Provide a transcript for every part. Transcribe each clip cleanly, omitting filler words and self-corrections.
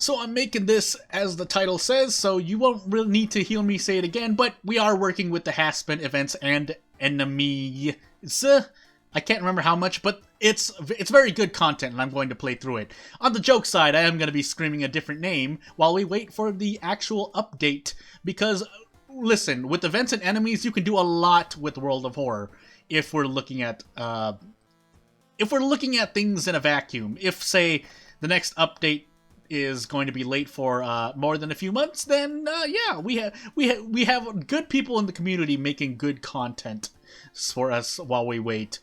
So I'm making this as the title says, so you won't really need to hear me say it again, but we are working with the Haspen events and enemies. I can't remember how much, but it's very good content, and I'm going to play through it. On the joke side, I am going to be screaming a different name while we wait for the actual update, because, listen, with events and enemies, you can do a lot with World of Horror if we're looking at things in a vacuum. If, say, the next update is going to be late for more than a few months, then yeah, we have good people in the community making good content for us while we wait.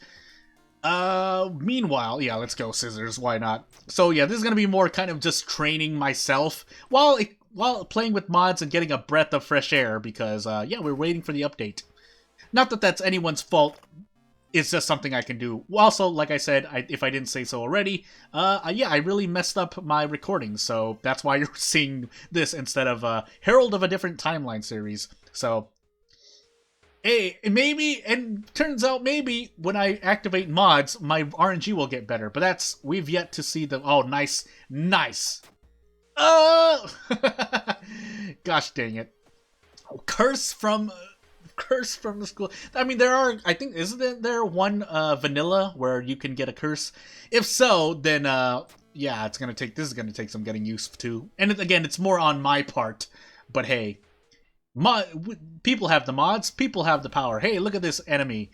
Meanwhile, yeah, let's go scissors, why not? So yeah, this is gonna be more kind of just training myself while playing with mods and getting a breath of fresh air, because yeah, we're waiting for the update. Not that that's anyone's fault. It's just something I can do. Also, like I said, if I didn't say so already, yeah, I really messed up my recording, so that's why you're seeing this instead of Herald of a Different Timeline series. So, hey, maybe, and turns out maybe when I activate mods, my RNG will get better. But we've yet to see the. Oh, nice, nice. Oh, gosh dang it! Curse from the school. I mean, I think, isn't there one vanilla where you can get a curse? If so, then yeah, this is gonna take some getting used to. And again, it's more on my part. But hey, people have the mods, people have the power. Hey, look at this enemy.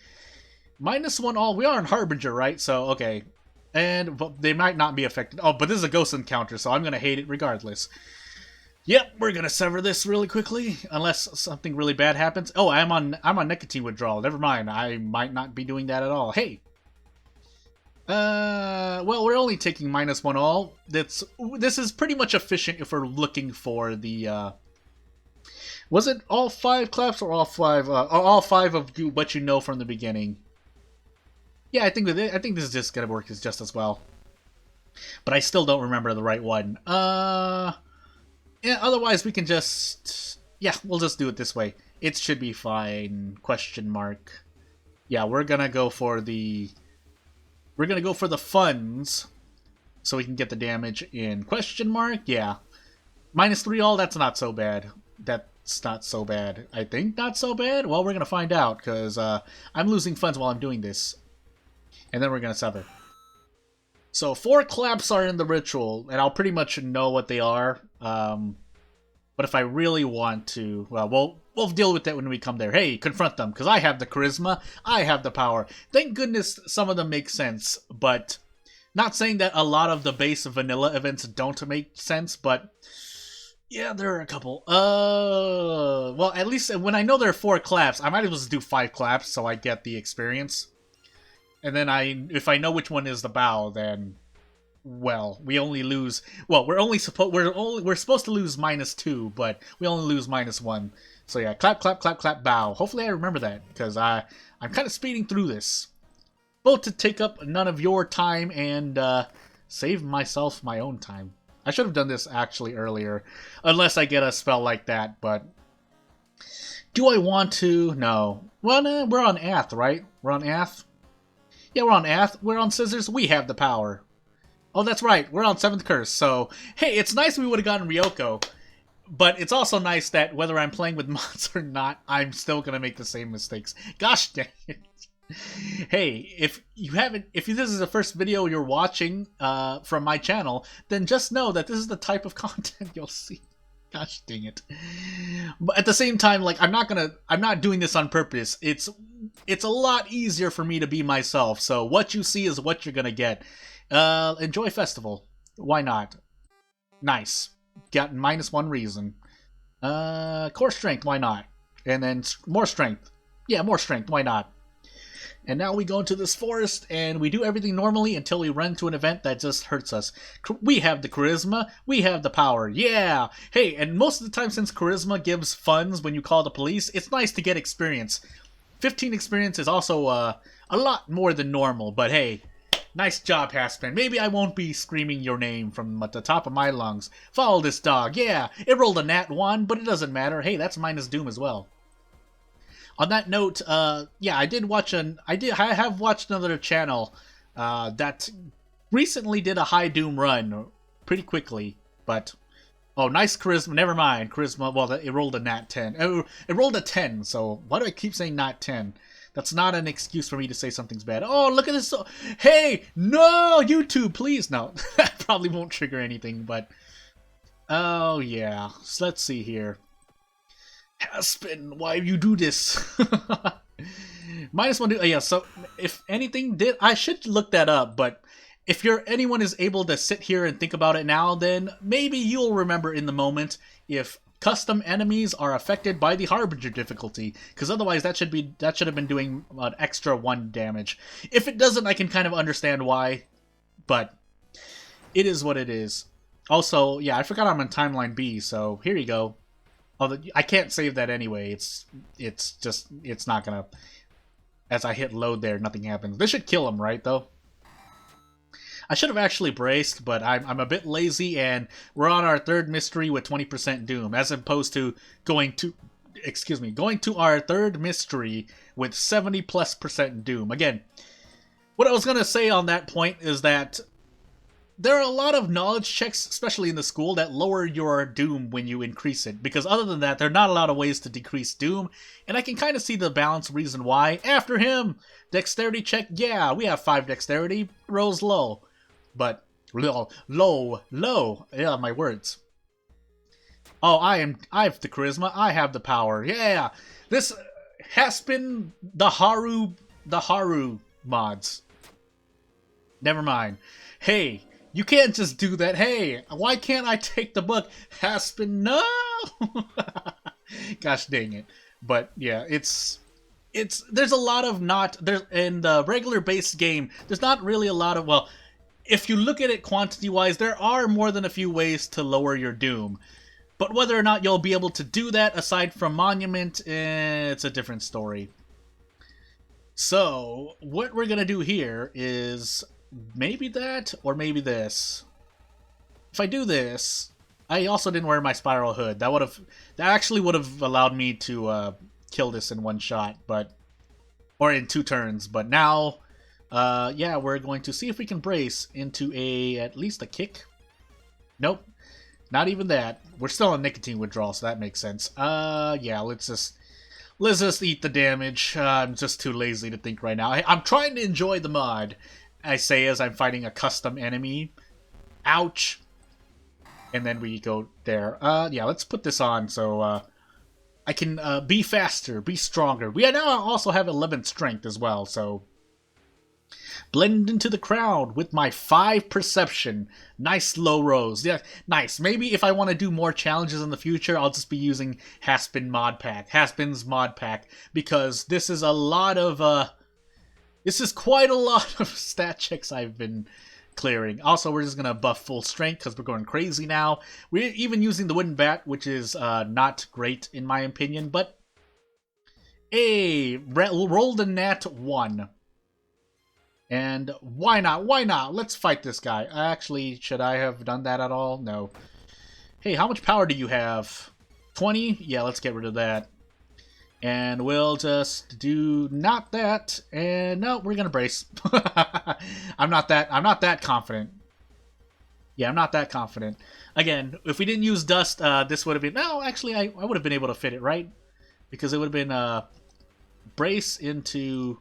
-1 all. We are in Harbinger, right? So okay, but they might not be affected. Oh, but this is a ghost encounter, so I'm gonna hate it regardless. Yep, we're gonna sever this really quickly, unless something really bad happens. Oh, I'm on nicotine withdrawal. Never mind, I might not be doing that at all. Hey, well, we're only taking -1 all. This is pretty much efficient if we're looking for the. Was it all 5 claps or all 5? All 5 of what you know from the beginning. Yeah, I think this is just gonna work just as well. But I still don't remember the right one. Yeah, otherwise we can just... Yeah, we'll just do it this way. It should be fine. Question mark. Yeah, we're gonna go for the funds, so we can get the damage in. Question mark? Yeah. -3 all, that's not so bad. That's not so bad. I think not so bad? Well, we're gonna find out, because I'm losing funds while I'm doing this. And then we're gonna sever. So 4 claps are in the ritual, and I'll pretty much know what they are. But if I really want to, well, we'll deal with that when we come there. Hey, confront them, because I have the charisma, I have the power. Thank goodness some of them make sense, but not saying that a lot of the base vanilla events don't make sense, but yeah, there are a couple. Well, at least when I know there are 4 claps, I might as well just do 5 claps so I get the experience. And then if I know which one is the bow, then, well, we only lose. Well, we're supposed to lose -2, but we only lose -1. So yeah, clap, clap, clap, clap, bow. Hopefully I remember that, because I'm kind of speeding through this, both to take up none of your time and save myself my own time. I should have done this actually earlier, unless I get a spell like that. But do I want to? No. Well, no, we're on Ath, right? We're on Ath. Yeah, we're on Ath. We're on Scissors. We have the power. Oh, that's right. We're on 7th Curse. So, hey, it's nice we would have gotten Ryoko. But it's also nice that whether I'm playing with mods or not, I'm still going to make the same mistakes. Gosh dang it. Hey, if this is the first video you're watching from my channel, then just know that this is the type of content you'll see. Gosh dang it. But at the same time, like, I'm not doing this on purpose. It's a lot easier for me to be myself. So what you see is what you're gonna get. Enjoy festival. Why not? Nice. Got -1 reason. Core strength, why not? And then more strength. Yeah, more strength, why not? And now we go into this forest, and we do everything normally until we run to an event that just hurts us. We have the charisma, we have the power, yeah! Hey, and most of the time, since charisma gives funds when you call the police, it's nice to get experience. 15 experience is also a lot more than normal, but hey, nice job, Haspen. Maybe I won't be screaming your name from at the top of my lungs. Follow this dog, yeah! It rolled a nat1, but it doesn't matter. Hey, that's minus doom as well. On that note, yeah, I have watched another channel that recently did a high doom run pretty quickly, but Oh, nice charisma. Never mind. Charisma. Well, it rolled a nat 10. Oh, it rolled a 10, so why do I keep saying nat 10? That's not an excuse for me to say something's bad. Oh, look at this. Hey, no, YouTube, please. No, that probably won't trigger anything, but... Oh, yeah. So let's see here. Haspen, why you do this? -1. Yeah, so if anything did... I should look that up, but... If anyone is able to sit here and think about it now, then maybe you'll remember in the moment if custom enemies are affected by the Harbinger difficulty, because otherwise that should have been doing an extra 1 damage. If it doesn't, I can kind of understand why, but it is what it is. Also, yeah, I forgot I'm on timeline B, so here you go. Although I can't save that anyway. It's not gonna. As I hit load there, nothing happens. This should kill him, right? Though. I should have actually braced, but I'm a bit lazy, and we're on our 3rd mystery with 20% doom, as opposed to going to our 3rd mystery with 70+% doom. Again, what I was gonna say on that point is that there are a lot of knowledge checks, especially in the school, that lower your doom when you increase it, because other than that, there are not a lot of ways to decrease doom, and I can kind of see the balanced reason why. After him! Dexterity check, yeah, we have 5 dexterity, rolls low. But, low, yeah, my words. Oh, I have the charisma, I have the power, yeah! This has been the Haru mods. Never mind. Hey, you can't just do that, hey! Why can't I take the book? Haspen, no! Gosh dang it. But, yeah, there's a lot of in the regular base game, there's not really a lot of, well, if you look at it quantity-wise, there are more than a few ways to lower your doom. But whether or not you'll be able to do that aside from Monument, it's a different story. So, what we're going to do here is maybe that, or maybe this. If I do this, I also didn't wear my spiral hood. That actually would have allowed me to kill this in 1 shot, or in 2 turns. But now... yeah, we're going to see if we can brace into at least a kick. Nope. Not even that. We're still on nicotine withdrawal, so that makes sense. Yeah, let's just eat the damage. I'm just too lazy to think right now. I'm trying to enjoy the mod, I say as I'm fighting a custom enemy. Ouch. And then we go there. Yeah, let's put this on so, I can, be faster, be stronger. We now also have 11 strength as well, so... Blend into the crowd with my 5 perception. Nice low rolls. Yeah, nice. Maybe if I want to do more challenges in the future, I'll just be using Haspen's mod pack, because this is quite a lot of stat checks I've been clearing. Also, we're just gonna buff full strength because we're going crazy now. We're even using the wooden bat, which is not great in my opinion, but hey, rolled a nat 1. And why not? Why not? Let's fight this guy. Actually, should I have done that at all? No. Hey, how much power do you have? 20? Yeah, let's get rid of that. And we'll just do not that. And no, we're gonna brace. I'm not that confident. Yeah, I'm not that confident. Again, if we didn't use dust, this would have been... No, actually, I would have been able to fit it, right? Because it would have been brace into...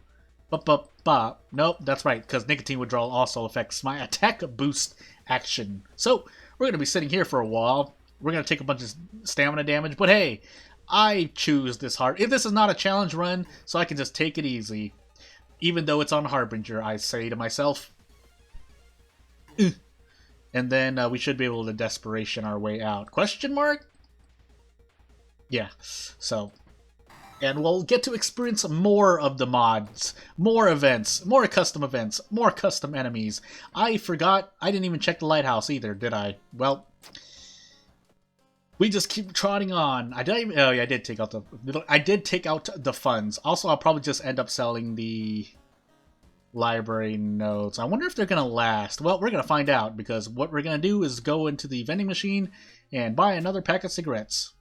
Nope, that's right, because nicotine withdrawal also affects my attack boost action. So, we're going to be sitting here for a while. We're going to take a bunch of stamina damage, but hey, I choose this hard. If this is not a challenge run, so I can just take it easy. Even though it's on Harbinger, I say to myself. Ugh. And then we should be able to desperation our way out. Question mark? Yeah, so... And we'll get to experience more of the mods, more events, more custom enemies. I forgot, I didn't even check the lighthouse either, did I? Well, we just keep trotting on. Oh yeah, I did take out the funds. Also, I'll probably just end up selling the library notes. I wonder if they're gonna last. Well, we're gonna find out, because what we're gonna do is go into the vending machine and buy another pack of cigarettes,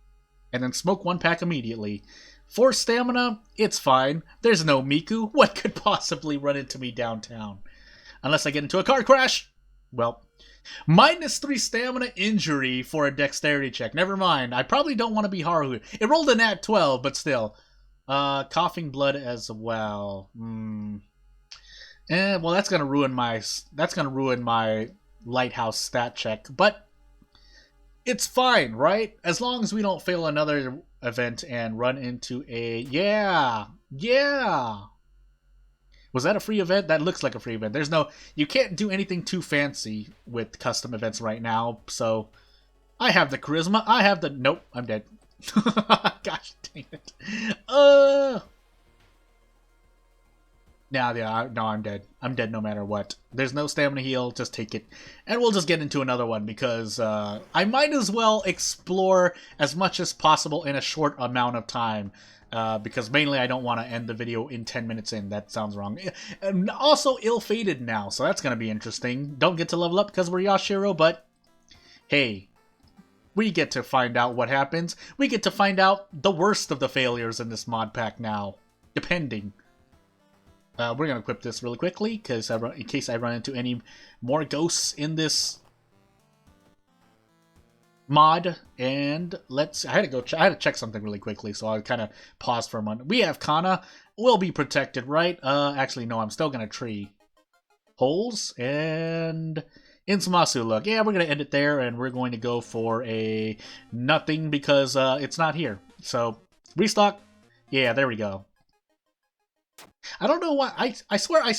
and then smoke 1 pack immediately. For stamina, it's fine. There's no Miku. What could possibly run into me downtown? Unless I get into a car crash. Well, -3 stamina injury for a dexterity check. Never mind. I probably don't want to be Haru. It rolled a nat 12, but still. Coughing blood as well. Well, that's gonna ruin my lighthouse stat check. But it's fine, right? As long as we don't fail another event and run into a yeah. Was that a free event? That looks like a free event. You can't do anything too fancy with custom events right now. So I have the charisma. Nope, I'm dead. Gosh dang it. No, I'm dead. I'm dead no matter what. There's no stamina heal, just take it. And we'll just get into another one because I might as well explore as much as possible in a short amount of time. Because mainly I don't want to end the video in 10 minutes in. That sounds wrong. And also ill-fated now, so that's going to be interesting. Don't get to level up because we're Yashiro, but hey, we get to find out what happens. We get to find out the worst of the failures in this mod pack now, depending. We're going to equip this really quickly because in case I run into any more ghosts in this mod. And I had to check something really quickly, so I kind of paused for a moment. We have Kana. We'll be protected, right? Actually, no, I'm still going to tree. Holes and Insumasu look. Yeah, we're going to end it there, and we're going to go for a nothing because it's not here. So, restock. Yeah, there we go. I don't know why. I swear I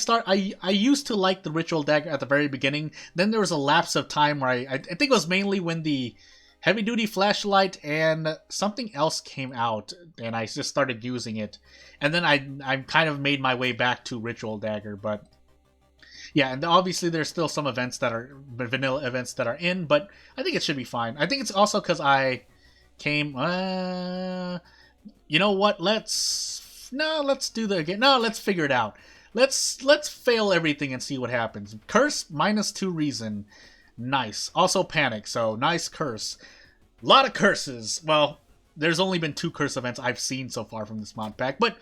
used to like the Ritual Dagger at the very beginning. Then there was a lapse of time where I think it was mainly when the Heavy Duty Flashlight and something else came out, and I just started using it. And then I kind of made my way back to Ritual Dagger, but yeah, and obviously there's still some events that are vanilla events that are in, but I think it should be fine. I think it's also because I came. You know what? Let's do that again. No, let's figure it out. Let's fail everything and see what happens. Curse -2 reason. Nice. Also panic. So nice curse. A lot of curses. Well, there's only been 2 curse events I've seen so far from this mod pack, but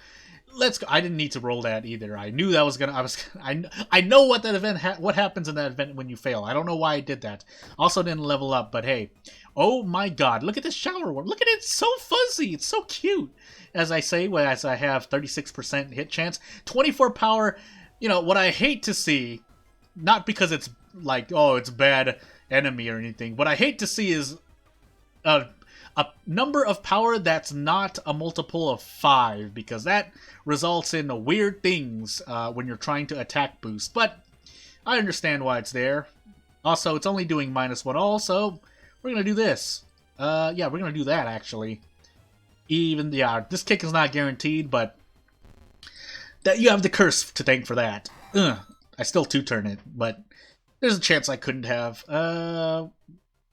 let's go. I didn't need to roll that either. I knew that was gonna. I know what that event. What happens in that event when you fail. I don't know why I did that. Also didn't level up, but hey. Oh my God! Look at this shower worm. Look at it. It's so fuzzy. It's so cute. As I say, as I have 36% hit chance, 24 power. You know what I hate to see. Not because it's like, oh, it's bad enemy or anything. What I hate to see is a number of power that's not a multiple of 5, because that results in weird things when you're trying to attack boost. But I understand why it's there. Also, it's only doing -1 all, so we're gonna do this. Yeah, we're gonna do that actually. This kick is not guaranteed, but that you have the curse to thank for that. I still 2-turn it, but there's a chance I couldn't have.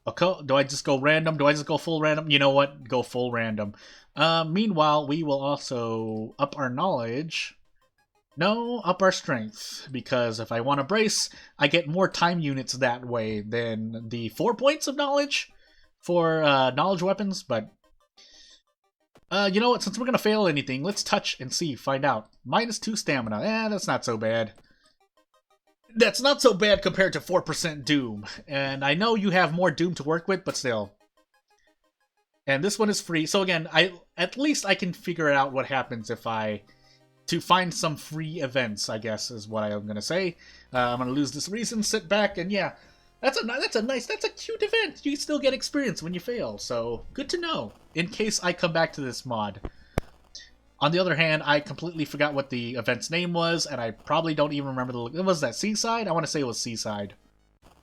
Okay, do I just go random? Do I just go full random? You know what? Go full random. Meanwhile, we will also up our knowledge. No, up our strength. Because if I want to brace, I get more time units that way than the 4 points of knowledge for knowledge weapons. But, you know what? Since we're going to fail anything, let's touch and see, find out. -2 stamina. That's not so bad. That's not so bad compared to 4% Doom. And I know you have more Doom to work with, but still. And this one is free. So again, at least I can figure out what happens if to find some free events, I guess, is what I'm going to say. I'm going to lose this reason, sit back, and yeah. That's a cute event. You still get experience when you fail. So, good to know, in case I come back to this mod. On the other hand, I completely forgot what the event's name was, and I probably don't even remember was that Seaside? I want to say it was Seaside.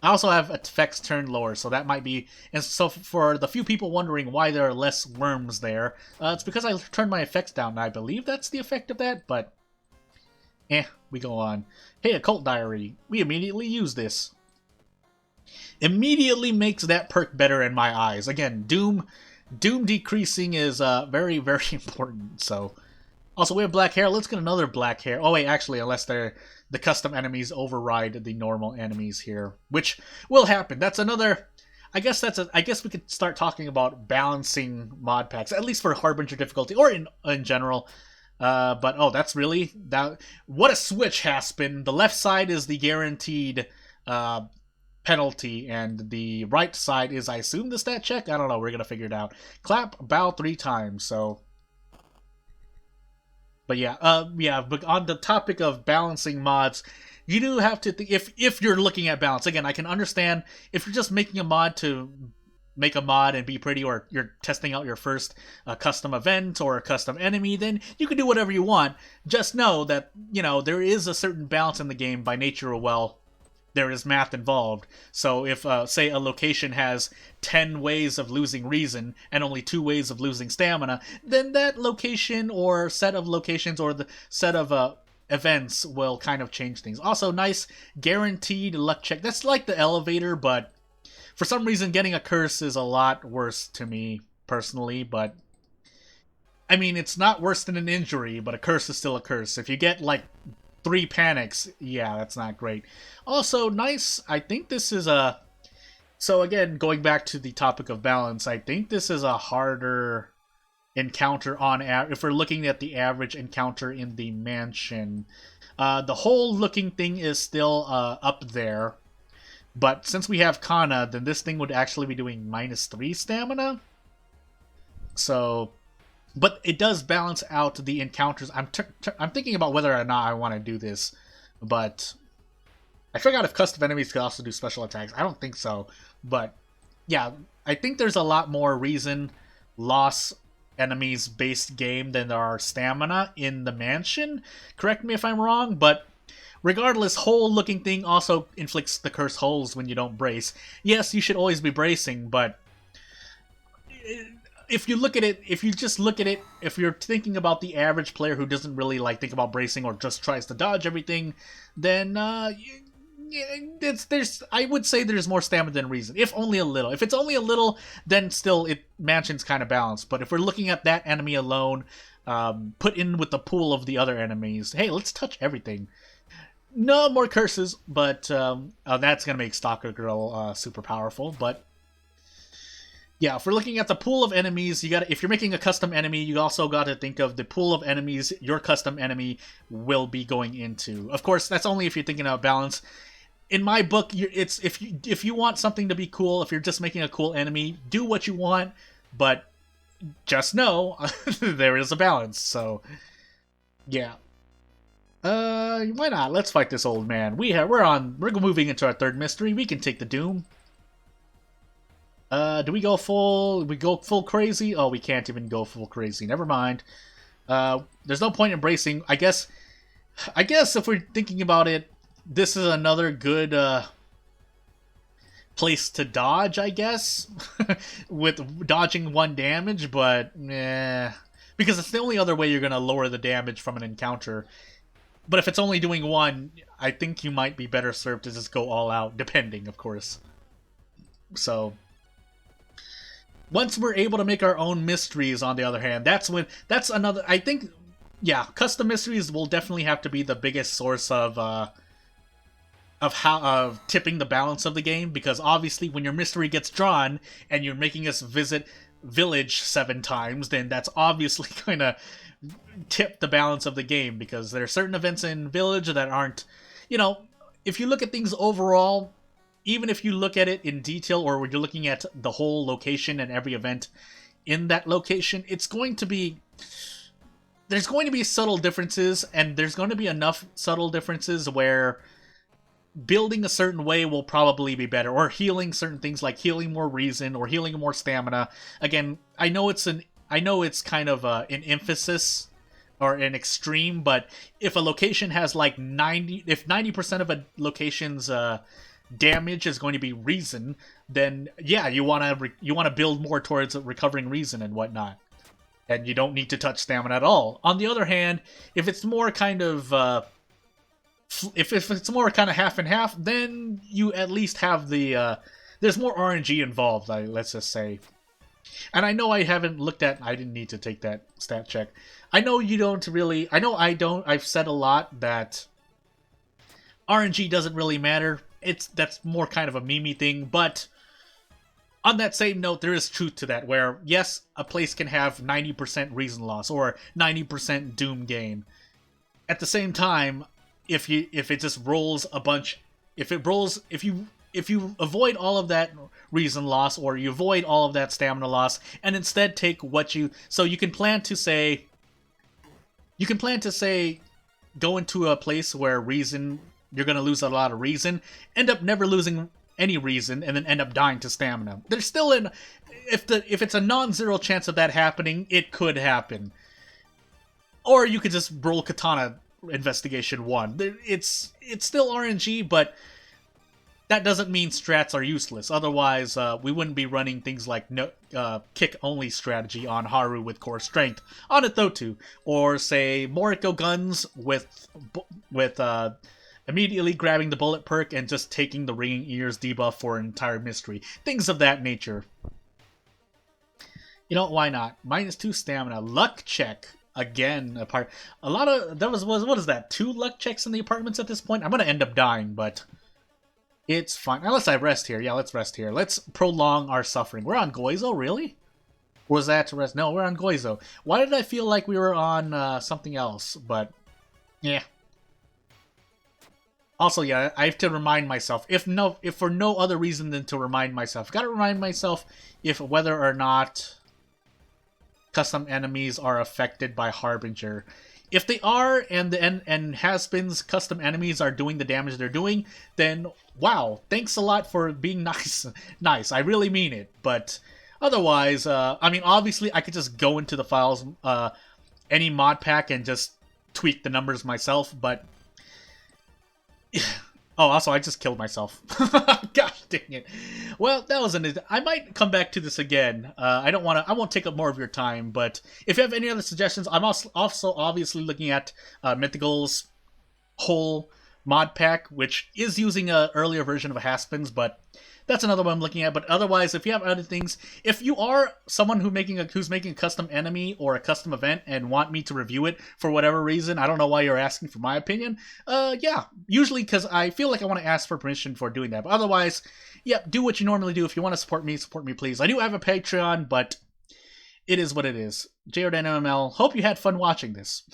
I also have effects turned lower, so that might be... And so for the few people wondering why there are less worms there, it's because I turned my effects down, and I believe that's the effect of that, but... we go on. Hey, Occult Diary. We immediately use this. Immediately makes that perk better in my eyes. Again, Doom decreasing is very, very important, so... Also, we have black hair. Let's get another black hair. Oh, wait, actually, unless the custom enemies override the normal enemies here, which will happen. That's another... I guess we could start talking about balancing mod packs, at least for Harbinger difficulty, or in general. But, oh, that's really... What a switch, Haspen. The left side is the guaranteed penalty, and the right side is, I assume, the stat check. I don't know. We're gonna figure it out. Clap, bow 3 times. So, but yeah. But on the topic of balancing mods, you do have to think, if you're looking at balance. Again, I can understand if you're just making a mod to make a mod and be pretty, or you're testing out your first custom event or a custom enemy, then you can do whatever you want. Just know that, there is a certain balance in the game by nature. Well, there is math involved. So if, say, a location has 10 ways of losing reason and only 2 ways of losing stamina, then that location or set of locations or the set of events will kind of change things. Also, nice guaranteed luck check. That's like the elevator, but for some reason getting a curse is a lot worse to me personally. But I mean, it's not worse than an injury, but a curse is still a curse. If you get like 3 panics, yeah, that's not great. Also, nice, I think this is a... So again, going back to the topic of balance, I think this is a harder encounter if we're looking at the average encounter in the mansion. The whole looking thing is still up there, but since we have Kana, then this thing would actually be doing -3 stamina. So... But it does balance out the encounters. I'm thinking about whether or not I want to do this, but I forgot if custom enemies could also do special attacks. I don't think so, but yeah, I think there's a lot more reason loss enemies based game than there are stamina in the mansion. Correct me if I'm wrong, but regardless, hole looking thing also inflicts the curse holes when you don't brace. Yes, you should always be bracing, but if you just look at it, if you're thinking about the average player who doesn't really think about bracing or just tries to dodge everything, then I would say there's more stamina than reason, if only a little. If it's only a little, then still mansion's kind of balanced. But if we're looking at that enemy alone, put in with the pool of the other enemies, hey, let's touch everything. No more curses, but that's gonna make Stalker Girl super powerful, but. Yeah, if we're looking at the pool of enemies, if you're making a custom enemy, you also got to think of the pool of enemies your custom enemy will be going into. Of course, that's only if you're thinking about balance. In my book, it's if you want something to be cool, if you're just making a cool enemy, do what you want, but just know there is a balance. So, yeah. Why not? Let's fight this old man. We're moving into our third mystery. We can take the Doom. Do we go full crazy? Oh, we can't even go full crazy. Never mind. There's no point in bracing. I guess if we're thinking about it, this is another good place to dodge, I guess, with dodging 1 damage, but because it's the only other way you're gonna lower the damage from an encounter. But if it's only doing 1, I think you might be better served to just go all out, depending, of course. So. Once we're able to make our own mysteries, on the other hand, that's another. I think, yeah, custom mysteries will definitely have to be the biggest source of tipping the balance of the game, because obviously when your mystery gets drawn and you're making us visit village 7 times, then that's obviously gonna tip the balance of the game, because there are certain events in village that aren't, if you look at things overall. Even if you look at it in detail, or when you're looking at the whole location and every event in that location, there's going to be subtle differences, and there's going to be enough subtle differences where building a certain way will probably be better, or healing certain things like healing more reason or healing more stamina. Again, I know it's kind of an emphasis or an extreme, but if a location has if 90% of a location's damage is going to be reason, then yeah, you want to build more towards recovering reason and whatnot, and you don't need to touch stamina at all. On the other hand, if it's more kind of if it's more kind of half and half, then you at least have the there's more RNG involved, let's just say. And I know I didn't need to take that stat check. I know you don't really. I know I don't. I've said a lot that RNG doesn't really matter. That's more kind of a meme thing, but on that same note, there is truth to that, where yes, a place can have 90% reason loss or 90% doom gain. At the same time, if it just rolls a bunch, if you if you avoid all of that reason loss, or you avoid all of that stamina loss, and instead take what you... So you can plan to say... go into a place where reason... You're going to lose a lot of reason, end up never losing any reason, and then end up dying to stamina. There's still an... If it's a non-zero chance of that happening, it could happen. Or you could just roll Katana Investigation 1. It's still RNG, but that doesn't mean strats are useless. Otherwise, we wouldn't be running things like kick-only strategy on Haru with core strength on Ithotu, or say Moriko guns with immediately grabbing the bullet perk and just taking the ringing ears debuff for an entire mystery. Things of that nature. You know, why not? -2 stamina. Luck check. Again, a lot of... What is that? 2 luck checks in the apartments at this point? I'm going to end up dying, but... It's fine. Unless I rest here. Yeah, let's rest here. Let's prolong our suffering. We're on Goizo, really? Or was that to rest? No, we're on Goizo. Why did I feel like we were on something else? But, yeah. Also, yeah, I have to remind myself, if for no other reason than to remind myself. Gotta remind myself if whether or not custom enemies are affected by Harbinger. If they are, and Haspen's custom enemies are doing the damage they're doing, then wow, thanks a lot for being nice. Nice, I really mean it. But otherwise, I mean, obviously, I could just go into the files, any mod pack, and just tweak the numbers myself, but... Oh, also, I just killed myself. Gosh dang it. Well, that was I might come back to this again. I won't take up more of your time, but if you have any other suggestions, I'm also obviously looking at Mythical's whole mod pack, which is using an earlier version of Haspen's, but that's another one I'm looking at. But otherwise, if you have other things, if you are someone who's making a custom enemy or a custom event and want me to review it for whatever reason, I don't know why you're asking for my opinion. Yeah, usually because I feel like I want to ask for permission for doing that. But otherwise, yeah, do what you normally do. If you want to support me, please. I do have a Patreon, but it is what it is. JRDNMML, hope you had fun watching this.